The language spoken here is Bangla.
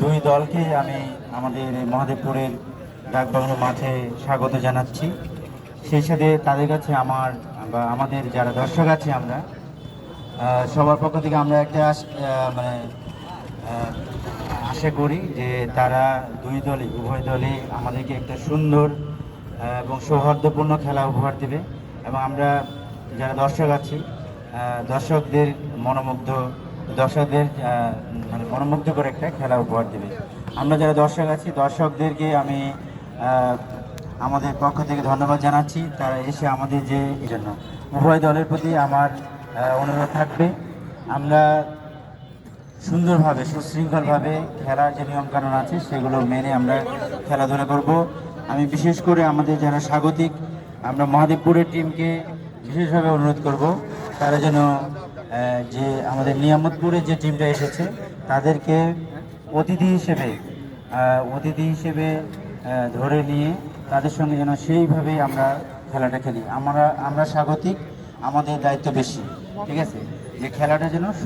দুই দলকে আমি আমাদের মহাদেবপুরের ডাকবাংলো মাঠে স্বাগত জানাচ্ছি। সেই সাথে তাদের কাছে আমার বা আমাদের যারা দর্শক আছে আমরা সবার পক্ষ থেকে আমরা একটা মানে আহ, আশা করি যে তারা দুই দলই উভয় দলই আমাদেরকে একটা সুন্দর এবং সৌহার্দ্যপূর্ণ খেলা উপহার দেবে এবং আমরা যারা দর্শক আছি দর্শকদের মনোমুগ্ধ দর্শকদের মানে মনোমুগ্ধ করে একটা খেলা উপহার দেবে। আমরা যারা দর্শক আছি দর্শকদেরকে আমি আমাদের পক্ষ থেকে ধন্যবাদ জানাচ্ছি, তারা এসে আমাদের যে এই জন্য উভয় দলের প্রতি আমার অনুরোধ থাকবে আমরা সুন্দরভাবে সুশৃঙ্খলভাবে খেলার যে নিয়মকানুন আছে সেগুলো মেনে আমরা খেলাধুলা করব। আমি বিশেষ করে আমাদের যারা স্বাগতিক আমরা মহাদেবপুরের টিমকে বিশেষভাবে অনুরোধ করব তারা যেন যে আমাদের নিয়ামতপুরের যে টিমটা এসেছে তাদেরকে অতিথি হিসেবে ধরে নিয়ে তাদের সঙ্গে যেন সেইভাবেই আমরা খেলাটা খেলি। আমরা স্বাগতিক, আমাদের দায়িত্ব বেশি, ঠিক আছে, যে খেলাটা যেন